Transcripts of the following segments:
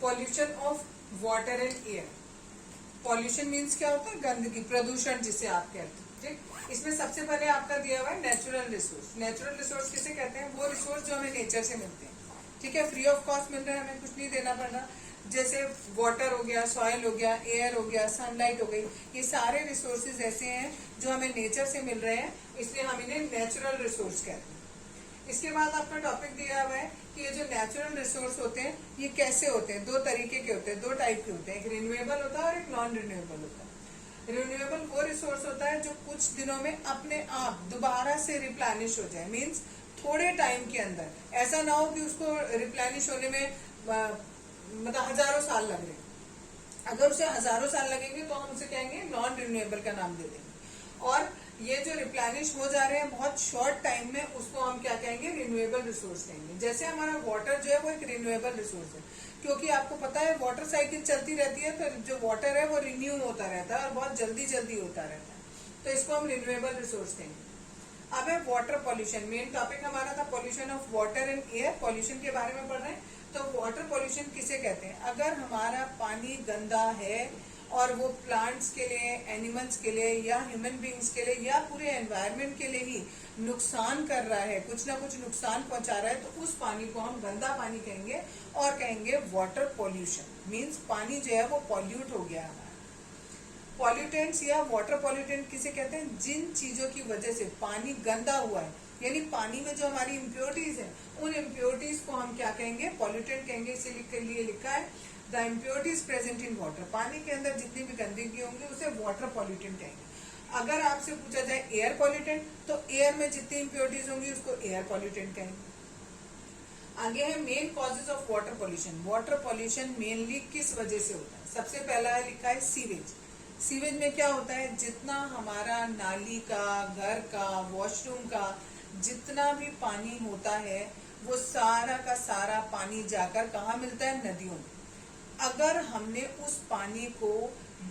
Pollution of water and air. Pollution means क्या होता है? गंदगी, प्रदूषण जिसे आप कहते हैं। ठीक, इसमें सबसे पहले आपका दिया हुआ है नेचुरल रिसोर्स। नेचुरल रिसोर्स किसे कहते हैं? वो रिसोर्स जो हमें नेचर से मिलते हैं। ठीक है, फ्री ऑफ कॉस्ट मिल रहा है, हमें कुछ नहीं देना पड़ रहा। जैसे वाटर हो गया, सॉइल हो गया, एयर हो गया, सनलाइट हो गई, ये सारे रिसोर्सेज ऐसे हैं जो हमें नेचर से मिल रहे हैं, इसलिए हम इन्हें नेचुरल रिसोर्स कहते हैं। इसके बाद आपका टॉपिक दिया हुआ है कि ये जो नेचुरल रिसोर्स होते हैं ये कैसे होते हैं? दो तरीके के होते हैं, दो टाइप के होते हैं, एक रिन्यूएबल होता है और एक नॉन रिन्यूएबल होता है। रिन्यूएबल वो रिसोर्स होता है जो कुछ दिनों में अपने आप दोबारा से रिप्लेनिश हो जाए, मीन्स थोड़े टाइम के अंदर। ऐसा ना हो कि उसको रिप्लेनिश होने में मतलब हजारों साल लग रहे। अगर उसे हजारों साल लगेंगे तो हम उसे कहेंगे नॉन रिन्यूएबल का नाम दे देंगे। और ये जो रिप्लेनिश हो जा रहे हैं बहुत शॉर्ट टाइम में, उसको हम क्या कहेंगे? रिन्यूएबल रिसोर्स कहेंगे। जैसे हमारा वाटर जो है वो एक रिन्यूएबल रिसोर्स है, क्योंकि आपको पता है वाटर साइकिल चलती रहती है, तो जो वाटर है वो रिन्यू होता रहता है और बहुत जल्दी जल्दी होता रहता है, तो इसको हम रिन्यूएबल रिसोर्स कहेंगे। अब है वाटर पॉल्यूशन। मेन टॉपिक हमारा था pollution of water and air. Pollution के बारे में पढ़ रहे हैं, तो वाटर पॉल्यूशन किसे कहते हैं? अगर हमारा पानी गंदा है और वो प्लांट्स के लिए, एनिमल्स के लिए या ह्यूमन बींग्स के लिए या पूरे एनवायरनमेंट के लिए ही नुकसान कर रहा है, कुछ ना कुछ नुकसान पहुंचा रहा है, तो उस पानी को हम गंदा पानी कहेंगे और कहेंगे वाटर पॉल्यूशन। मीन्स पानी जो है वो पॉल्यूट हो गया हमारा। पॉल्यूटेंट्स या वाटर पॉल्यूटेंट किसे कहते हैं? जिन चीजों की वजह से पानी गंदा हुआ है, यानी पानी में जो हमारी इम्प्योरिटीज है, उन इम्प्योरिटीज को हम क्या कहेंगे? पॉल्यूटेंट कहेंगे। इसीलिए लिखा है the impurities present in water. पानी के अंदर जितनी भी गंदगी होंगी उसे वाटर पॉल्यूटेंट कहेंगे। अगर आपसे पूछा जाए एयर पॉल्यूटेंट, तो एयर में जितनी इम्प्योरिटीज होंगी उसको एयर पॉल्यूटेंट कहेंगे। आगे है main causes of water pollution. Water pollution mainly किस वजह से होता है? सबसे पहला है लिखा है सीवेज। सीवेज में क्या होता है? जितना हमारा नाली का, घर का, वॉशरूम का जितना भी पानी होता है वो सारा का सारा पानी जाकर कहाँ मिलता है? नदियों में। अगर हमने उस पानी को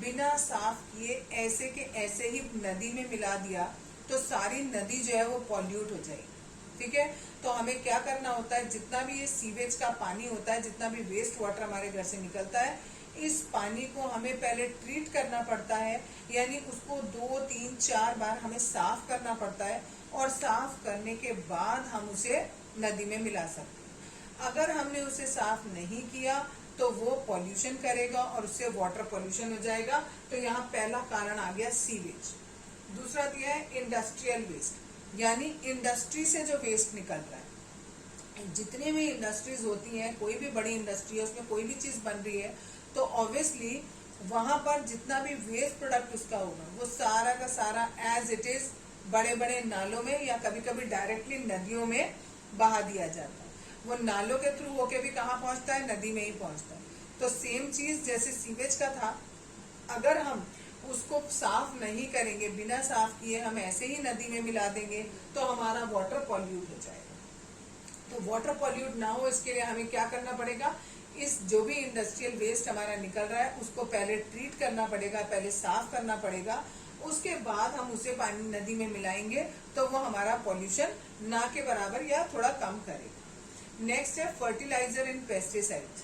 बिना साफ किए ऐसे के ऐसे ही नदी में मिला दिया तो सारी नदी जो है वो पॉल्यूट हो जाएगी। ठीक है, तो हमें क्या करना होता है? जितना भी ये सीवेज का पानी होता है, जितना भी वेस्ट वाटर हमारे घर से निकलता है, इस पानी को हमें पहले ट्रीट करना पड़ता है, यानी उसको 2, 3, 4 बार हमें साफ करना पड़ता है और साफ करने के बाद हम उसे नदी में मिला सकते हैं। अगर हमने उसे साफ नहीं किया तो वो पॉल्यूशन करेगा और उससे वाटर पॉल्यूशन हो जाएगा। तो यहाँ पहला कारण आ गया सीवेज। दूसरा दिया है इंडस्ट्रियल वेस्ट, यानी इंडस्ट्री से जो वेस्ट निकल रहा है। जितने भी इंडस्ट्रीज होती हैं, कोई भी बड़ी इंडस्ट्री है, उसमें कोई भी चीज बन रही है, तो ऑब्वियसली वहां पर जितना भी वेस्ट प्रोडक्ट उसका होगा वो सारा का सारा एज इट इज बड़े बड़े नालों में या कभी कभी डायरेक्टली नदियों में बहा दिया जाता है। वो नालों के थ्रू होके भी कहाँ पहुंचता है? नदी में ही पहुंचता है। तो सेम चीज जैसे सीवेज का था, अगर हम उसको साफ नहीं करेंगे, बिना साफ किए हम ऐसे ही नदी में मिला देंगे तो हमारा वाटर पॉल्यूट हो जाएगा। तो वाटर पॉल्यूट ना हो इसके लिए हमें क्या करना पड़ेगा? इस जो भी इंडस्ट्रियल वेस्ट हमारा निकल रहा है उसको पहले ट्रीट करना पड़ेगा, पहले साफ करना पड़ेगा, उसके बाद हम उसे पानी नदी में मिलाएंगे तो वो हमारा पॉल्यूशन ना के बराबर या थोड़ा कम करेगा। नेक्स्ट है फर्टिलाइजर एंड पेस्टिसाइड्स।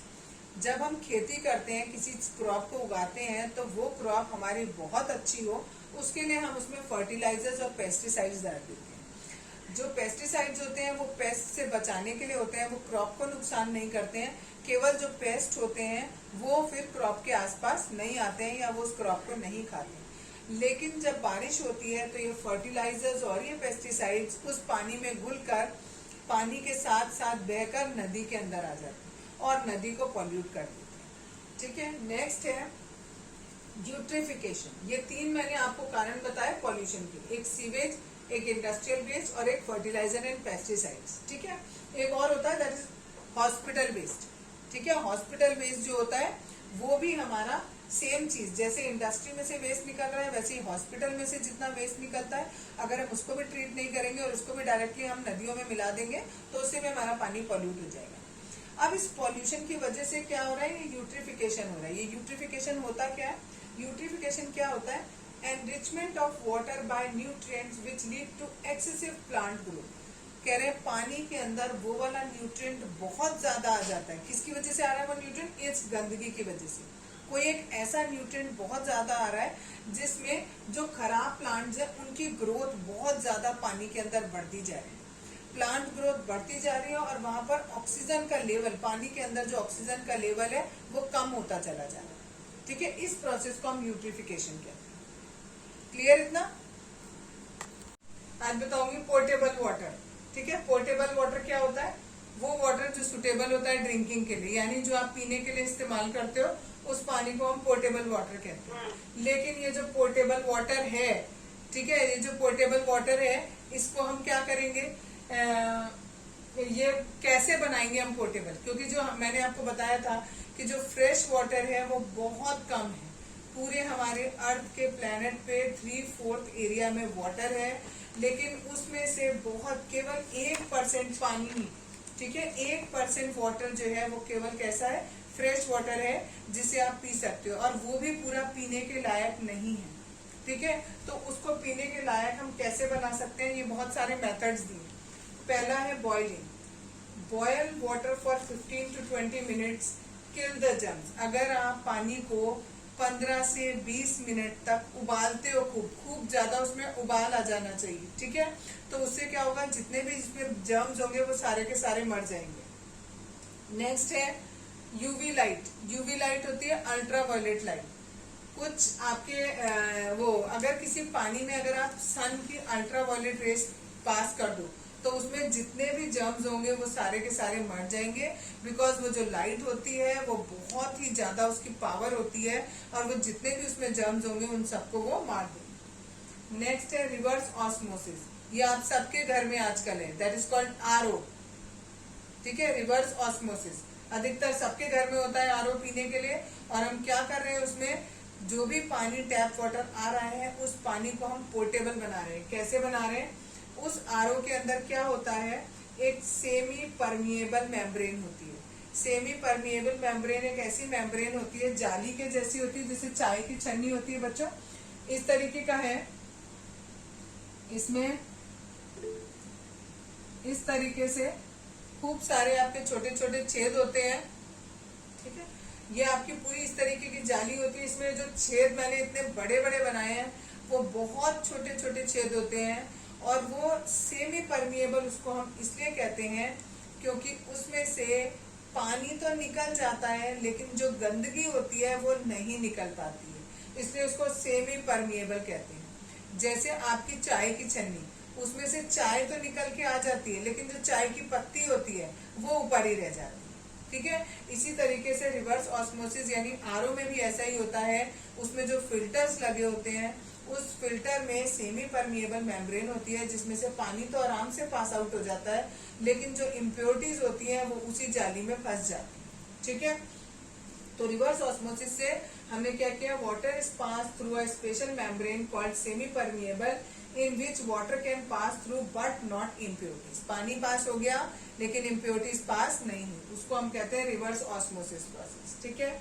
जब हम खेती करते हैं, किसी क्रॉप को उगाते हैं, तो वो क्रॉप हमारी बहुत अच्छी हो उसके लिए हम उसमें फर्टिलाइजर्स और पेस्टिसाइड्स डाल देते हैं। जो पेस्टिसाइड्स होते हैं वो पेस्ट से बचाने के लिए होते हैं, वो क्रॉप को नुकसान नहीं करते हैं। केवल जो पेस्ट होते हैं वो फिर क्रॉप के आसपास नहीं आते हैं या वो उस क्रॉप को नहीं खाते। लेकिन जब बारिश होती है तो ये फर्टिलाइजर्स और ये पेस्टिसाइड्स उस पानी में घुलकर पानी के साथ साथ बहकर नदी के अंदर आ जाते हैं और नदी को पॉल्यूट कर देते हैं। ठीक है, नेक्स्ट है यूट्रिफिकेशन। ये 3 मैंने आपको कारण बताए पॉल्यूशन के, एक सीवेज, एक इंडस्ट्रियल वेस्ट और एक फर्टिलाइजर एंड पेस्टिसाइड्स। ठीक है, एक और होता है दैट इज हॉस्पिटल वेस्ट। ठीक है, हॉस्पिटल वेस्ट जो होता है वो भी हमारा सेम चीज, जैसे इंडस्ट्री में से वेस्ट निकल रहा है वैसे ही हॉस्पिटल में से जितना वेस्ट निकलता है, अगर हम उसको भी ट्रीट नहीं करेंगे और उसको भी डायरेक्टली हम नदियों में मिला देंगे तो उससे भी हमारा पानी पॉल्यूट हो जाएगा। अब इस पॉल्यूशन की वजह से क्या हो रहा है? ये यूट्रिफिकेशन हो रहा है। ये यूट्रिफिकेशन होता क्या है? यूट्रिफिकेशन क्या होता है? Enrichment of water by nutrients which lead to excessive plant growth. कह रहे हैं पानी के अंदर वो वाला न्यूट्रिएंट बहुत ज्यादा आ जाता है। किसकी वजह से आ रहा है वो न्यूट्रिएंट? इस गंदगी की वजह से। कोई एक ऐसा न्यूट्रिएंट बहुत ज्यादा आ रहा है जिसमें जो खराब प्लांट्स है उनकी ग्रोथ बहुत ज्यादा पानी के अंदर बढ़ती जा रही है। प्लांट ग्रोथ बढ़ती जा रही है और वहां पर ऑक्सीजन का लेवल, पानी के अंदर जो ऑक्सीजन का लेवल है वो कम होता चला जा रहा है। ठीक है, इस प्रोसेस को हम यूट्रिफिकेशन कहते हैं। क्लियर इतना? आज बताऊंगी पोर्टेबल वाटर। ठीक है, पोर्टेबल वाटर क्या होता है? वो वाटर जो सुटेबल होता है ड्रिंकिंग के लिए, यानी जो आप पीने के लिए इस्तेमाल करते हो उस पानी को हम पोर्टेबल वाटर कहते हैं। लेकिन ये जो पोर्टेबल वाटर है, ठीक है, ये जो पोर्टेबल वाटर है इसको हम क्या करेंगे, ये कैसे बनाएंगे हम पोर्टेबल? क्योंकि जो मैंने आपको बताया था कि जो फ्रेश वाटर है वो बहुत कम है। पूरे हमारे अर्थ के प्लेनेट पे 3/4 एरिया में वाटर है, लेकिन उसमें से बहुत केवल 1% पानी ही, ठीक है, 1% वाटर जो है वो केवल कैसा है? फ्रेश वाटर है जिसे आप पी सकते हो, और वो भी पूरा पीने के लायक नहीं है। ठीक है, तो उसको पीने के लायक हम कैसे बना सकते हैं? ये बहुत सारे मेथड्स दिए। पहला है boiling. Boil water for 15 to 20 minutes, kill the germs. अगर आप पानी को 15 से 20 मिनट तक उबालते हो, खूब ज्यादा उसमें उबाल आ जाना चाहिए। ठीक है, तो उससे क्या होगा, जितने भी इसमें जर्म्स होंगे वो सारे के सारे मर जाएंगे। नेक्स्ट है यूवी लाइट। यूवी लाइट होती है अल्ट्रा वायलेट लाइट। कुछ आपके वो अगर किसी पानी में अगर आप सन की अल्ट्रा वायलेट रेस पास कर दो तो उसमें जितने भी जर्म्स होंगे वो सारे के सारे मर जाएंगे, बिकॉज वो जो लाइट होती है वो बहुत ही ज्यादा उसकी पावर होती है और वो जितने भी उसमें जर्म्स होंगे उन सबको वो मार देंगे। नेक्स्ट है रिवर्स ऑस्मोसिस। ये आप सबके घर में आजकल है, दैट इज कॉल्ड आरओ। ठीक है, रिवर्स ऑस्मोसिस अधिकतर सबके घर में होता है आरओ पीने के लिए। और हम क्या कर रहे हैं, उसमें जो भी पानी टैप वाटर आ रहा है उस पानी को हम पोर्टेबल बना रहे हैं। कैसे बना रहे हैं? उस आरओ के अंदर क्या होता है, एक सेमी परमिएबल मेम्ब्रेन होती है। सेमी परमिएबल मेम्ब्रेन एक ऐसी मेम्ब्रेन होती है, जाली के जैसी होती है, जैसे चाय की छन्नी होती है बच्चों, इस तरीके का है। इसमें इस तरीके से खूब सारे आपके छोटे छोटे छेद होते हैं। ठीक है, ये आपकी पूरी इस तरीके की जाली होती है। इसमें जो छेद मैंने इतने बड़े बड़े बनाए हैं वो बहुत छोटे छोटे छेद होते हैं, और वो सेमी परमिएबल उसको हम इसलिए कहते हैं क्योंकि उसमें से पानी तो निकल जाता है लेकिन जो गंदगी होती है वो नहीं निकल पाती है, इसलिए उसको सेमी परमिएबल कहते हैं। जैसे आपकी चाय की छन्नी, उसमें से चाय तो निकल के आ जाती है लेकिन जो चाय की पत्ती होती है वो ऊपर ही रह जाती है। ठीक है, इसी तरीके से रिवर्स ऑस्मोसिस यानी आरओ में भी ऐसा ही होता है। उसमें जो फिल्टर्स लगे होते हैं उस फिल्टर में सेमी परमिएबल मेम्ब्रेन होती है जिसमें से पानी तो आराम से पास आउट हो जाता है, लेकिन जो इम्प्योरिटीज होती हैं वो उसी जाली में फंस जाती है। ठीक है, तो रिवर्स ऑस्मोसिस से हमने क्या किया, water is pass through a special membrane called semi permeable in which water can pass through but not impurities. पानी पास हो गया लेकिन इम्प्योरिटीज पास नहीं हुई, उसको हम कहते हैं रिवर्स ऑस्मोसिस प्रोसेस। ठीक है,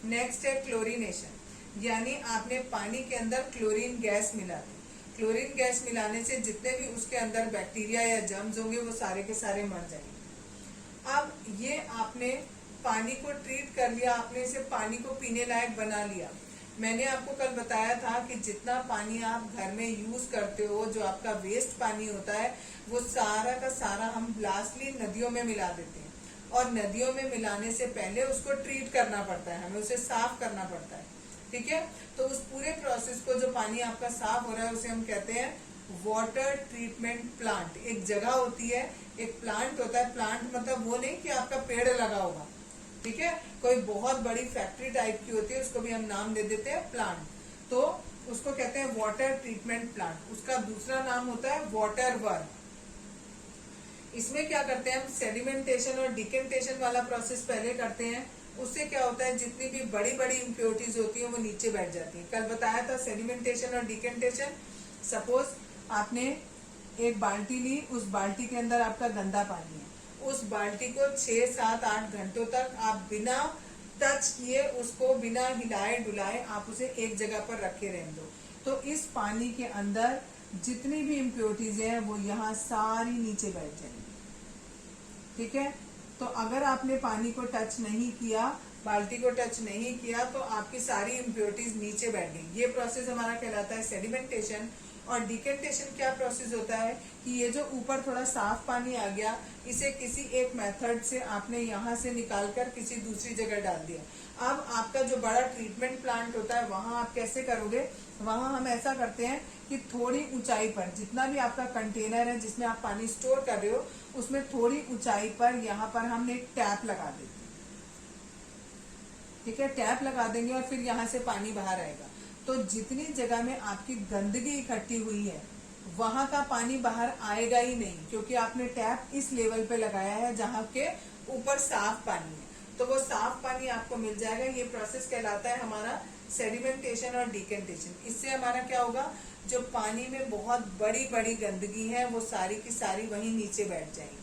नेक्स्ट है क्लोरीनेशन, यानी आपने पानी के अंदर क्लोरीन गैस मिला दी। क्लोरीन गैस मिलाने से जितने भी उसके अंदर बैक्टीरिया या जर्म्स होंगे वो सारे के सारे मर जाएंगे। अब ये आपने पानी को ट्रीट कर लिया, आपने इसे पानी को पीने लायक बना लिया। मैंने आपको कल बताया था कि जितना पानी आप घर में यूज करते हो, जो आपका वेस्ट पानी होता है, वो सारा का सारा हम लास्टली नदियों में मिला देते हैं, और नदियों में मिलाने से पहले उसको ट्रीट करना पड़ता है, हमें उसे साफ करना पड़ता है। ठीक है, तो उस पूरे प्रोसेस को, जो पानी आपका साफ हो रहा है, उसे हम कहते हैं वाटर ट्रीटमेंट प्लांट। एक जगह होती है, एक प्लांट होता है। प्लांट मतलब वो नहीं कि आपका पेड़ लगा होगा, ठीक है, कोई बहुत बड़ी फैक्ट्री टाइप की होती है, उसको भी हम नाम दे देते हैं प्लांट। तो उसको कहते हैं वाटर ट्रीटमेंट प्लांट। उसका दूसरा नाम होता है वाटर वर्म। इसमें क्या करते हैं हम, सेडिमेंटेशन और डिकेंटेशन वाला प्रोसेस पहले करते हैं। उससे क्या होता है, जितनी भी बड़ी बड़ी इम्प्योरिटीज होती है वो नीचे बैठ जाती है। कल बताया था सेडिमेंटेशन और डिकेंटेशन। सपोज आपने एक बाल्टी ली, उस बाल्टी के अंदर आपका गंदा पानी है, उस बाल्टी को 6, 7, 8 घंटों तक आप बिना टच किए, उसको बिना हिलाए डुलाए आप उसे एक जगह पर रखे रहने दो। तो इस पानी के अंदर जितनी भी इम्प्योरिटीज हैं वो यहाँ सारी नीचे बैठ जाएंगी। ठीक है, तो अगर आपने पानी को टच नहीं किया, बाल्टी को टच नहीं किया, तो आपकी सारी इम्प्योरिटीज नीचे बैठ गई। ये प्रोसेस हमारा कहलाता है सेडिमेंटेशन। और डिकेंटेशन क्या प्रोसेस होता है कि ये जो ऊपर थोड़ा साफ पानी आ गया, इसे किसी एक मेथड से आपने यहाँ से निकालकर किसी दूसरी जगह डाल दिया। अब आपका जो बड़ा ट्रीटमेंट प्लांट होता है वहां आप कैसे करोगे, वहां हम ऐसा करते हैं कि थोड़ी ऊंचाई पर, जितना भी आपका कंटेनर है जिसमें आप पानी स्टोर कर रहे हो, उसमें थोड़ी ऊंचाई पर यहाँ पर हमने एक टैप लगा देते हैं। ठीक है, टैप लगा देंगे और फिर यहाँ से पानी बाहर आएगा। तो जितनी जगह में आपकी गंदगी इकट्ठी हुई है वहां का पानी बाहर आएगा ही नहीं, क्योंकि आपने टैप इस लेवल पे लगाया है जहां के ऊपर साफ पानी है, तो वो साफ पानी आपको मिल जाएगा। ये प्रोसेस कहलाता है हमारा सेडिमेंटेशन और डिकेंटेशन। इससे हमारा क्या होगा, जो पानी में बहुत बड़ी बड़ी गंदगी है वो सारी की सारी वहीं नीचे बैठ जाएगी।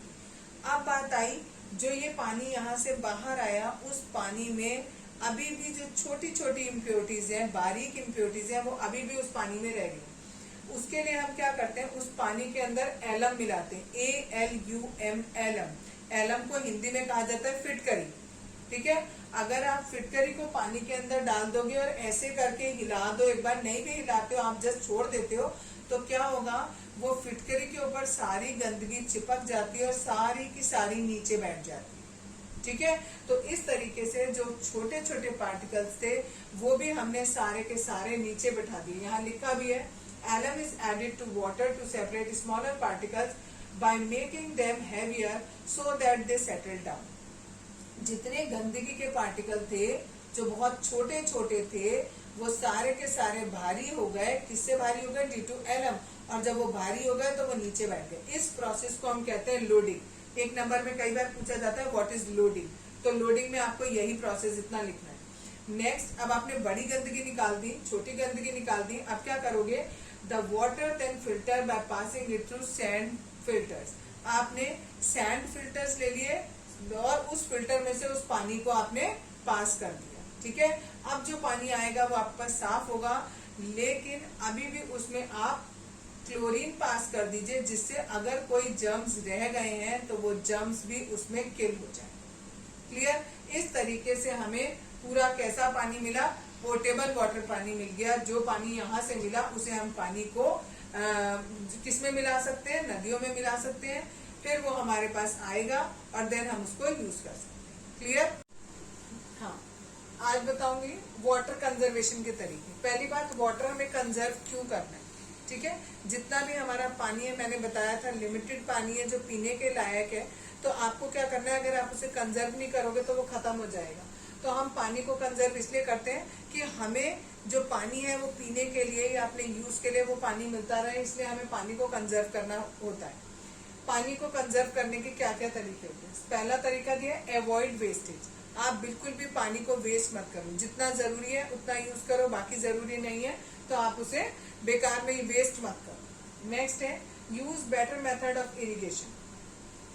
अब बात आई, जो ये पानी यहाँ से बाहर आया, उस पानी में अभी भी जो छोटी छोटी इम्प्योरिटीज हैं, बारीक इम्प्योरिटीज हैं, वो अभी भी उस पानी में रह गई। उसके लिए हम क्या करते हैं, उस पानी के अंदर एलम मिलाते हैं, ALUM, एलम। एलम को हिंदी में कहा जाता है फिटकरी। ठीक है, अगर आप फिटकरी को पानी के अंदर डाल दोगे और ऐसे करके हिला दो, एक बार नहीं भी हिलाते हो, आप जस्ट छोड़ देते हो, तो क्या होगा, वो फिटकरी के ऊपर सारी गंदगी चिपक जाती है और सारी की सारी नीचे बैठ जाती है। ठीक है, तो इस तरीके से जो छोटे छोटे पार्टिकल्स थे वो भी हमने सारे के सारे नीचे बैठा दिए। यहाँ लिखा भी है, alum is added to water to separate smaller particles by making them heavier so that they settle down. जितने गंदगी के पार्टिकल थे जो बहुत छोटे छोटे थे, वो सारे के सारे भारी हो गए। किससे भारी हो गए, ड्यू टू एलम। और जब वो भारी हो गए तो वो नीचे बैठ गए। इस प्रोसेस को हम कहते हैं लोडिंग। एक नंबर में कई बार पूछा जाता है व्हाट इज लोडिंग, तो लोडिंग में आपको यही प्रोसेस इतना लिखना है। नेक्स्ट, अब आपने बड़ी गंदगी निकाल दी, छोटी गंदगी निकाल दी, अब क्या करोगे, the water then filter by passing it through sand filters. आपने सैंड फिल्टर्स ले लिए और उस फिल्टर में से उस पानी को आपने पास कर दिया। ठीक है, अब जो पानी आएगा वो आपके पास साफ होगा, लेकिन अभी भी उसमें आप क्लोरीन पास कर दीजिए, जिससे अगर कोई जर्म्स रह गए हैं तो वो जर्म्स भी उसमें किल हो जाए। क्लियर, इस तरीके से हमें पूरा कैसा पानी मिला, पोर्टेबल वाटर पानी मिल गया। जो पानी यहाँ से मिला उसे हम पानी को किसमें मिला सकते हैं, नदियों में मिला सकते हैं, फिर वो हमारे पास आएगा और देन हम उसको यूज कर सकते हैं। क्लियर, हाँ, आज बताऊंगी वाटर कंजर्वेशन के तरीके। पहली बात, वाटर हमें कंजर्व क्यों करना है। ठीक है, जितना भी हमारा पानी है, मैंने बताया था लिमिटेड पानी है जो पीने के लायक है, तो आपको क्या करना है, अगर आप उसे कंजर्व नहीं करोगे तो वो खत्म हो जाएगा। तो हम पानी को कंजर्व इसलिए करते हैं कि हमें जो पानी है वो पीने के लिए या अपने यूज के लिए वो पानी मिलता रहे, इसलिए हमें पानी को कंजर्व करना होता है। पानी को कंजर्व करने के क्या क्या तरीके होते हैं। पहला तरीका दिया है अवॉइड वेस्टेज। आप बिल्कुल भी पानी को वेस्ट मत करो, जितना जरूरी है उतना यूज करो, बाकी जरूरी नहीं है तो आप उसे बेकार में वेस्ट मत करो। नेक्स्ट है use better method of irrigation,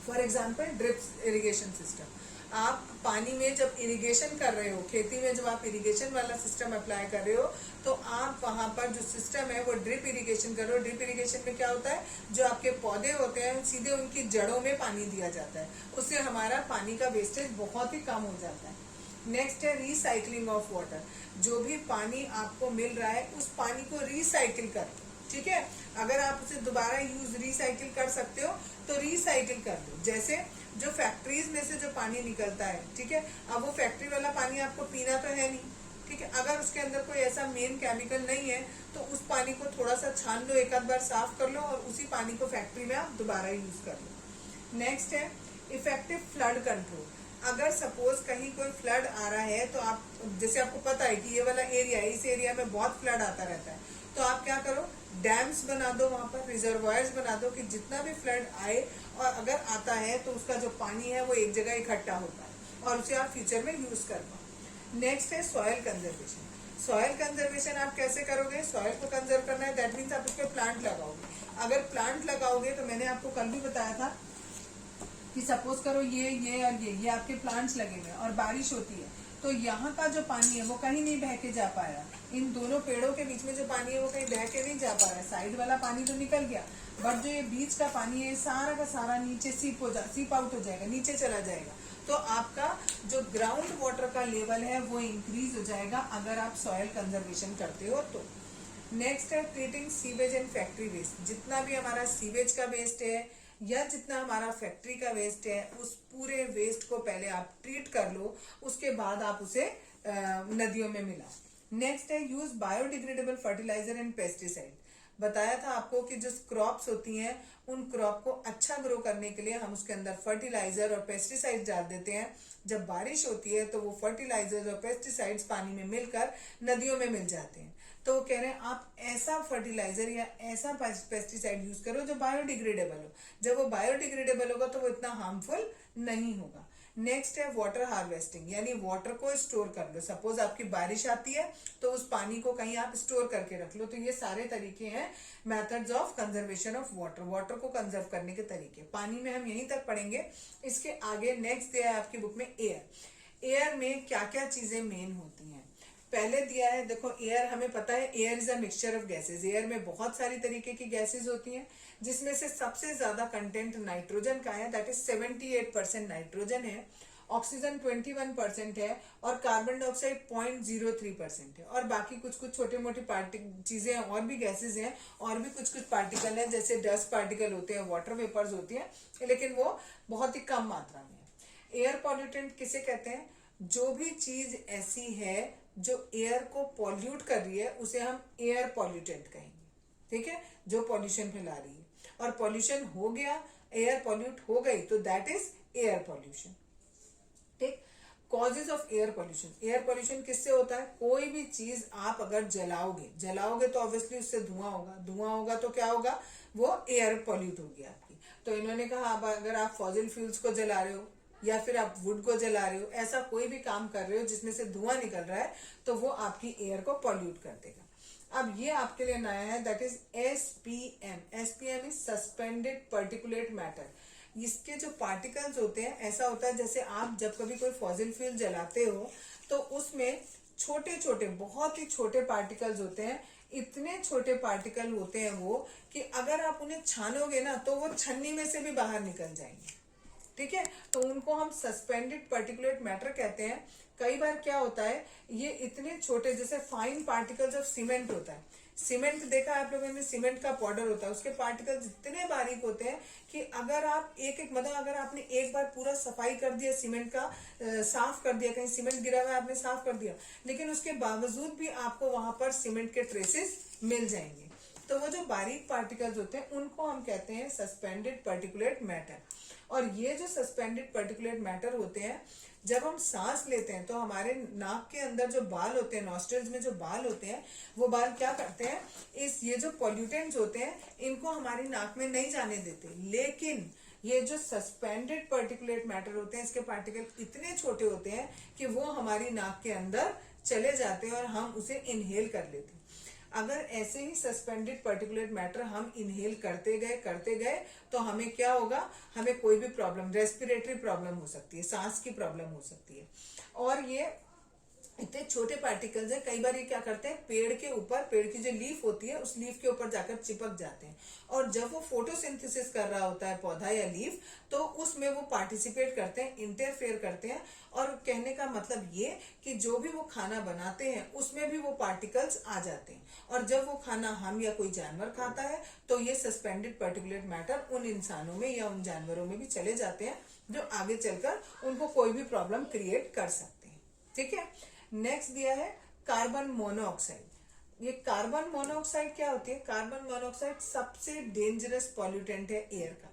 for example drip irrigation system. आप पानी में जब इरिगेशन कर रहे हो, खेती में जब आप इरिगेशन वाला सिस्टम अप्लाई कर रहे हो, तो आप वहां पर जो सिस्टम है वो ड्रिप इरिगेशन करो। ड्रिप इरिगेशन में क्या होता है, जो आपके पौधे होते हैं सीधे उनकी जड़ों में पानी दिया जाता है, उससे हमारा पानी का वेस्टेज बहुत ही कम हो जाता है। नेक्स्ट है रिसाइकलिंग ऑफ वाटर। जो भी पानी आपको मिल रहा है उस पानी को रिसाइकिल करो। ठीक है, अगर आप उसे दोबारा यूज रिसाइकिल कर सकते हो तो रिसाइकिल कर दो। जैसे जो फैक्ट्रीज में से जो पानी निकलता है, ठीक है, अब वो फैक्ट्री वाला पानी आपको पीना तो है नहीं, ठीक है, अगर उसके अंदर कोई ऐसा मेन केमिकल नहीं है तो उस पानी को थोड़ा सा छान लो, एक आध बार साफ कर लो और उसी पानी को फैक्ट्री में आप दोबारा यूज कर लो। नेक्स्ट है इफेक्टिव फ्लड कंट्रोल। अगर सपोज कहीं कोई फ्लड आ रहा है तो आप, जैसे आपको पता है कि ये वाला एरिया है, इस एरिया में बहुत फ्लड आता रहता है, तो आप क्या करो, डैम्स बना दो, वहां पर रिजर्वायर्स बना दो कि जितना भी फ्लड आए और अगर आता है तो उसका जो पानी है वो एक जगह इकट्ठा होता है और उसे आप फ्यूचर में यूज कर पाओ। नेक्स्ट है सॉइल कंजर्वेशन। सॉइल कंजर्वेशन आप कैसे करोगे, सॉइल को कंजर्व करना है, दैट मीन्स आप उस पर प्लांट लगाओगे। अगर प्लांट लगाओगे तो मैंने आपको कल भी बताया था कि सपोज करो ये और ये आपके प्लांट्स लगे हुए हैं और बारिश होती है, तो यहाँ का जो पानी है वो कहीं नहीं बह के जा पाया, इन दोनों पेड़ों के बीच में जो पानी है वो कहीं बह के नहीं जा पा रहा है, साइड वाला पानी तो निकल गया, बट जो ये बीच का पानी है सारा का सारा नीचे सीप आउट हो जाएगा, नीचे चला जाएगा। तो आपका जो ग्राउंड वाटर का लेवल है वो इंक्रीज हो जाएगा अगर आप सॉइल कंजर्वेशन करते हो तो। नेक्स्ट है treating sewage and factory waste. जितना भी हमारा सीवेज का वेस्ट है या जितना हमारा फैक्ट्री का वेस्ट है, उस पूरे वेस्ट को पहले आप ट्रीट कर लो, उसके बाद आप उसे नदियों में मिलाओ। नेक्स्ट है use biodegradable fertiliser and pesticide. बताया था आपको कि जो क्रॉप्स होती हैं उन क्रॉप को अच्छा ग्रो करने के लिए हम उसके अंदर फर्टिलाइजर और पेस्टिसाइड डाल देते हैं। जब बारिश होती है तो वो फर्टिलाइजर्स और पेस्टिसाइड्स पानी में मिलकर नदियों में मिल जाते हैं। तो वो कह रहे हैं आप ऐसा फर्टिलाइजर या ऐसा पेस्टिसाइड यूज करो जो बायोडिग्रेडेबल हो। जब वो बायोडिग्रेडेबल होगा तो वो इतना हार्मफुल नहीं होगा। नेक्स्ट है वाटर हार्वेस्टिंग, यानी वाटर को स्टोर कर लो। सपोज आपकी बारिश आती है तो उस पानी को कहीं आप स्टोर करके रख लो। तो ये सारे तरीके हैं methods of conservation of water, water को कंजर्व करने के तरीके। पानी में हम यहीं तक पढ़ेंगे। इसके आगे नेक्स्ट दिया है आपकी बुक में एयर। एयर में क्या क्या चीजें मेन होती हैं पहले दिया है। देखो एयर हमें पता है air is a mixture of gases. Air में बहुत सारी तरीके की गैसेज होती हैं जिसमें से सबसे ज्यादा कंटेंट नाइट्रोजन का है, दैट इज 78% नाइट्रोजन है, ऑक्सीजन 21% है और कार्बन डाइऑक्साइड 0.03% है। और बाकी कुछ कुछ छोटे मोटे चीजें और भी गैसेज हैं और भी कुछ कुछ पार्टिकल है, जैसे डस्ट पार्टिकल होते हैं, वाटर वेपर्स होती हैं, लेकिन वो बहुत ही कम मात्रा में है। एयर पॉल्यूटेंट किसे कहते हैं? जो भी चीज ऐसी है जो एयर को पॉल्यूट कर रही है उसे हम एयर पॉल्यूटेंट कहेंगे। ठीक है, जो पॉल्यूशन फैला रही है। और पॉल्यूशन हो गया, एयर पॉल्यूट हो गई तो दैट इज एयर पॉल्यूशन। ठीक, causes of air pollution. Air pollution किससे होता है? कोई भी चीज आप अगर जलाओगे तो ऑब्वियसली उससे धुआं होगा तो क्या होगा? वो एयर पॉल्यूट होगी आपकी। तो इन्होंने कहा अब अगर आप फॉसिल फ्यूल्स को जला रहे हो या फिर आप वुड को जला रहे हो, ऐसा कोई भी काम कर रहे हो जिसमें से धुआं निकल रहा है, तो वो आपकी एयर को पॉल्यूट कर देगा। अब ये आपके लिए नया है, that is SPM। SPM is suspended particulate matter. इसके जो पार्टिकल्स होते हैं, ऐसा होता है जैसे आप जब कभी कोई फॉसिल फ्यूल जलाते हो तो उसमें छोटे छोटे बहुत ही छोटे पार्टिकल्स होते हैं। इतने छोटे पार्टिकल होते हैं वो कि अगर आप उन्हें छानोगे ना तो वो छन्नी में से भी बाहर निकल जाएंगे। ठीक है, तो उनको हम सस्पेंडेड पर्टिकुलेट मैटर कहते हैं। कई बार क्या होता है, ये इतने छोटे, जैसे फाइन पार्टिकल्स ऑफ सीमेंट होता है। सीमेंट देखा आप लोगों ने, सीमेंट का पाउडर होता है, उसके पार्टिकल्स इतने बारीक होते हैं कि अगर आप मतलब अगर आपने एक बार पूरा सफाई कर दिया सीमेंट का, साफ कर दिया, कहीं सीमेंट गिरा हुआ है आपने साफ कर दिया, लेकिन उसके बावजूद भी आपको वहां पर सीमेंट के ट्रेसेस मिल जाएंगे। तो वो जो बारीक पार्टिकल्स होते हैं उनको हम कहते हैं सस्पेंडेड पर्टिकुलेट मैटर। और ये जो सस्पेंडेड पर्टिकुलेट मैटर होते हैं, जब हम सांस लेते हैं तो हमारे नाक के अंदर जो बाल होते हैं, नॉस्ट्रिल्स में जो बाल होते हैं, वो बाल क्या करते हैं, ये जो पॉल्यूटेंट्स होते हैं इनको हमारी नाक में नहीं जाने देते। लेकिन ये जो सस्पेंडेड पर्टिकुलेट मैटर होते हैं, इसके पार्टिकल इतने छोटे होते हैं कि वो हमारी नाक के अंदर चले जाते हैं और हम उसे इनहेल कर लेते हैं। अगर ऐसे ही सस्पेंडेड पर्टिकुलेट मैटर हम इनहेल करते गए तो हमें क्या होगा? हमें कोई भी प्रॉब्लम, रेस्पिरेटरी प्रॉब्लम हो सकती है, सांस की प्रॉब्लम हो सकती है। और ये इतने छोटे पार्टिकल्स हैं, कई बार ये क्या करते हैं, पेड़ के ऊपर, पेड़ की जो लीफ होती है उस लीफ के ऊपर जाकर चिपक जाते हैं। और जब वो फोटोसिंथेसिस कर रहा होता है पौधा या लीफ, तो उसमें वो पार्टिसिपेट करते हैं, इंटरफेयर करते हैं। और कहने का मतलब ये कि जो भी वो खाना बनाते हैं उसमें भी वो पार्टिकल्स आ जाते हैं। और जब वो खाना हम या कोई जानवर खाता है तो ये सस्पेंडेड पर्टिकुलेट मैटर उन इंसानों में या उन जानवरों में भी चले जाते हैं, जो आगे चलकर उनको कोई भी प्रॉब्लम क्रिएट कर सकते हैं। ठीक है, नेक्स्ट दिया है कार्बन मोनोऑक्साइड। ये कार्बन मोनोऑक्साइड क्या होती है? कार्बन मोनोऑक्साइड सबसे डेंजरस पॉल्यूटेंट है एयर का।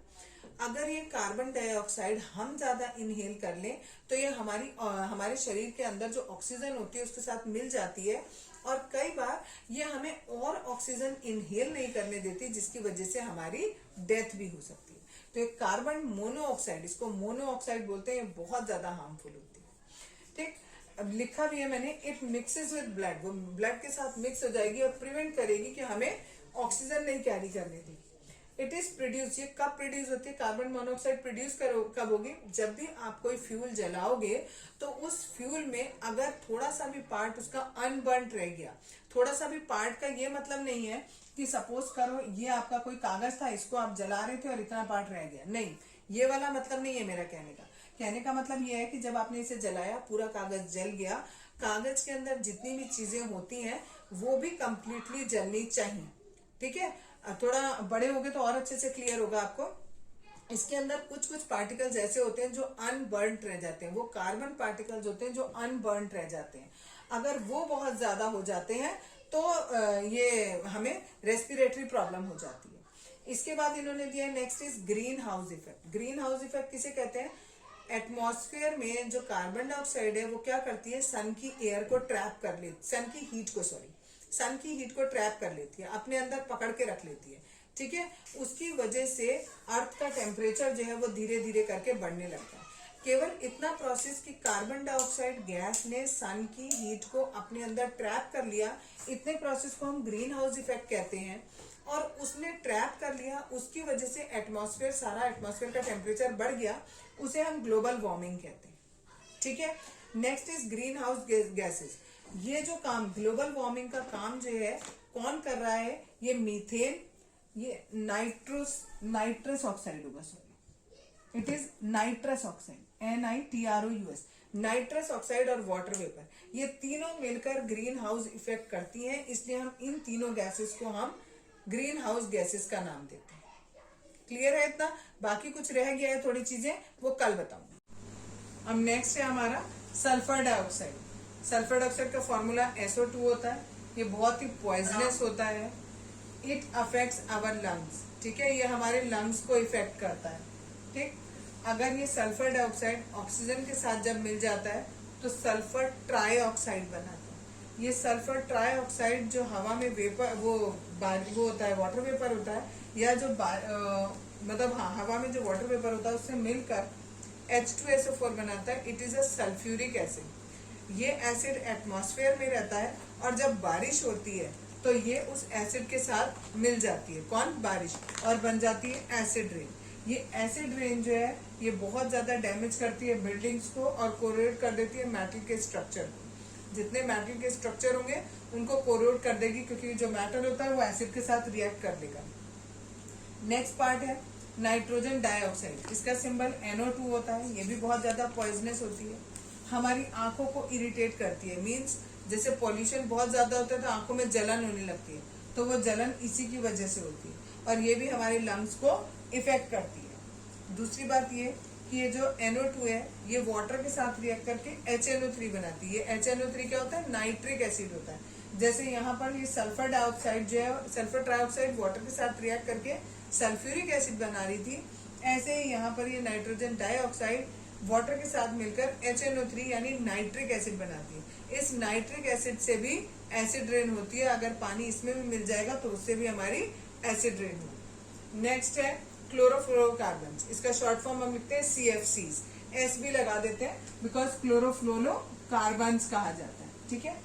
अगर ये कार्बन डाइऑक्साइड हम ज्यादा इनहेल कर लें तो ये हमारे शरीर के अंदर जो ऑक्सीजन होती है उसके साथ मिल जाती है, और कई बार ये हमें और ऑक्सीजन इनहेल नहीं करने देती, जिसकी वजह से हमारी डेथ भी हो सकती है। तो ये कार्बन मोनोऑक्साइड, इसको मोनोऑक्साइड बोलते हैं, बहुत ज्यादा हार्मफुल होती है। ठीक, अब लिखा भी है मैंने, इट मिक्सेस विद ब्लड, वो ब्लड के साथ मिक्स हो जाएगी और प्रिवेंट करेगी कि हमें ऑक्सीजन नहीं कैरी करने देगी। इट इज प्रोड्यूस, ये कब प्रोड्यूस होती है? कार्बन मोनोऑक्साइड प्रोड्यूस कब होगी? जब भी आप कोई फ्यूल जलाओगे तो उस फ्यूल में अगर थोड़ा सा भी पार्ट उसका अनबर्न्ड रह गया, थोड़ा सा भी पार्ट का ये मतलब नहीं है कि सपोज करो ये आपका कोई कागज था, इसको आप जला रहे थे और इतना पार्ट रह गया, नहीं, ये वाला मतलब नहीं है मेरा कहने का। कहने का मतलब ये है कि जब आपने इसे जलाया, पूरा कागज जल गया, कागज के अंदर जितनी भी चीजें होती हैं वो भी कंप्लीटली जलनी चाहिए, ठीक है। थोड़ा बड़े हो गए तो और अच्छे से क्लियर होगा आपको। इसके अंदर कुछ कुछ पार्टिकल्स ऐसे होते हैं जो अनबर्न्ड रह जाते हैं, वो कार्बन पार्टिकल्स होते हैं जो अनबर्न्ड रह जाते हैं। अगर वो बहुत ज्यादा हो जाते हैं तो ये हमें रेस्पिरेटरी प्रॉब्लम हो जाती है। इसके बाद इन्होंने दिया है next is green house effect. Green house effect किसे कहते हैं? एटमॉस्फेयर में जो कार्बन डाइऑक्साइड है वो क्या करती है, सन की एयर को ट्रैप कर लेती, सन की हीट को ट्रैप कर लेती है, अपने अंदर पकड़ के रख लेती है, ठीक है। उसकी वजह से अर्थ का टेम्परेचर जो है वो धीरे धीरे करके बढ़ने लगता है। केवल इतना प्रोसेस कि कार्बन डाइऑक्साइड गैस ने सन की हीट को अपने अंदर ट्रैप कर लिया, इतने प्रोसेस को हम ग्रीन हाउस इफेक्ट कहते हैं। और उसने ट्रैप कर लिया, उसकी वजह से सारा एटमॉस्फेयर का टेम्परेचर बढ़ गया, उसे हम ग्लोबल वार्मिंग कहते हैं, ठीक है। Next is green house gases. ये जो काम, ग्लोबल वार्मिंग का काम जो है कौन कर रहा है? ये मीथेन, ये नाइट्रस ऑक्साइड होगा, sorry, it is nitrous oxide, NITROUS, nitrous oxide और वाटर वेपर, ये तीनों मिलकर ग्रीन हाउस इफेक्ट करती हैं। इसलिए हम इन तीनों गैसेस को हम ग्रीन हाउस गैसेस का नाम देते हैं। क्लियर है इतना? बाकी कुछ रह गया है थोड़ी चीजें, वो कल बताऊंगा। अब नेक्स्ट है हमारा सल्फर डाइऑक्साइड। सल्फर डाइऑक्साइड का फॉर्मूला SO2 होता है। ये बहुत ही पॉइजनस होता है। इट अफेक्ट्स आवर लंग्स, ठीक है, ये हमारे लंग्स को इफेक्ट करता है, ठीक। अगर ये सल्फर डाइऑक्साइड ऑक्सीजन के साथ जब मिल जाता है तो सल्फर ट्राइऑक्साइड बनाता है। ये सल्फर ट्राइऑक्साइड जो हवा में वेपर वो होता है, वाटर वेपर होता है, या जो मतलब हाँ, हवा में जो वाटर वेपर होता है उससे मिलकर H2SO4 बनाता है। It is a sulphuric acid. ये एसिड एटमॉस्फेयर में रहता है और जब बारिश होती है तो ये उस एसिड के साथ मिल जाती है, कौन? बारिश, और बन जाती है एसिड रेन। ये एसिड रेन जो है ये बहुत ज्यादा डैमेज करती है बिल्डिंग्स को और कोरोड कर देती है मेटल के स्ट्रक्चर को। जितने मेटल के स्ट्रक्चर होंगे उनको कोरोड कर देगी, क्योंकि जो मेटल होता है वो एसिड के साथ रिएक्ट कर देगा। नेक्स्ट पार्ट है नाइट्रोजन डाइऑक्साइड। इसका सिंबल NO2 होता है। ये भी बहुत ज्यादा पॉइजनस होती है, हमारी आंखों को इरिटेट करती है। मीन्स जैसे पॉल्यूशन बहुत ज्यादा होता है तो आंखों में जलन होने लगती है, तो वो जलन इसी की वजह से होती है, और ये भी हमारे लंग्स को इफेक्ट करती है। दूसरी बात ये कि ये जो NO2 है ये वाटर के साथ रिएक्ट करके HNO3 बनाती है। ये HNO3 क्या होता है? नाइट्रिक एसिड होता है। जैसे यहाँ पर ये सल्फर डाइऑक्साइड जो है, सल्फर ट्राइऑक्साइड वाटर के साथ रिएक्ट करके सल्फ्यूरिक एसिड बना रही थी, ऐसे ही यहाँ पर ये नाइट्रोजन डाइऑक्साइड वाटर के साथ मिलकर HNO3 यानी नाइट्रिक एसिड बनाती है। इस नाइट्रिक एसिड से भी एसिड रेन होती है। अगर पानी इसमें भी मिल जाएगा तो उससे भी हमारी एसिड रेन होगी। नेक्स्ट है क्लोरोफ्लोरोकार्बन। इसका शॉर्ट फॉर्म हम लिखते हैं CFCs, S भी लगा देते हैं बिकॉज क्लोरोफ्लोरोकार्बन कहा जाता है, ठीक है।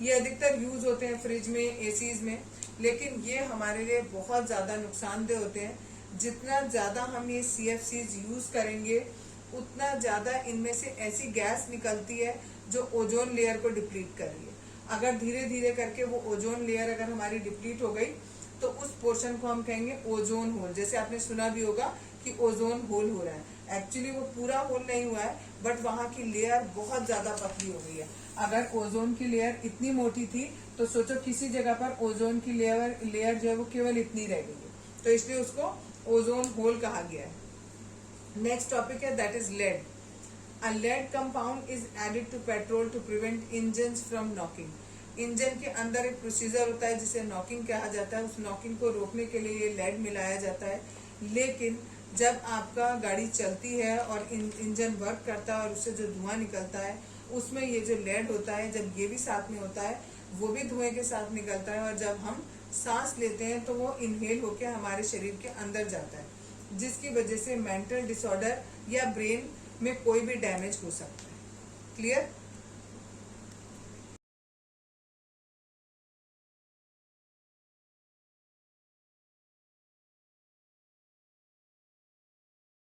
ये अधिकतर यूज होते हैं फ्रिज में, एसीज में, लेकिन ये हमारे लिए बहुत ज्यादा नुकसानदेह होते हैं। जितना ज्यादा हम ये CFCs यूज करेंगे उतना ज्यादा इनमें से ऐसी गैस निकलती है जो ओजोन लेयर को डिप्लीट कर रही है। अगर धीरे धीरे करके वो ओजोन लेयर अगर हमारी डिप्लीट हो गई तो उस पोर्शन को हम कहेंगे ओजोन होल। जैसे आपने सुना भी होगा कि ओजोन होल हो रहा है, एक्चुअली वो पूरा होल नहीं हुआ है, बट वहां की लेयर बहुत ज्यादा पतली हो गई है। अगर ओजोन की लेयर इतनी मोटी थी तो सोचो किसी जगह पर ओजोन की लेयर जो है वो केवल इतनी रह गई है, तो इसलिए उसको ओजोन होल कहा गया है। नेक्स्ट टॉपिक है that is lead. A lead compound is added to petrol to prevent engines from knocking. Engine के अंदर एक प्रोसीजर होता है जिसे नॉकिंग कहा जाता है। उस नॉकिंग को रोकने के लिए ये लेड मिलाया जाता है। लेकिन जब आपका गाड़ी चलती है और इंजन वर्क करता है और उससे जो धुआं निकलता है उसमें ये जो लेड होता है, जब ये भी साथ में होता है वो भी धुएं के साथ निकलता है, और जब हम सांस लेते हैं तो वो इनहेल होकर हमारे शरीर के अंदर जाता है, जिसकी वजह से मेंटल डिसऑर्डर या ब्रेन में कोई भी डैमेज हो सकता है। क्लियर?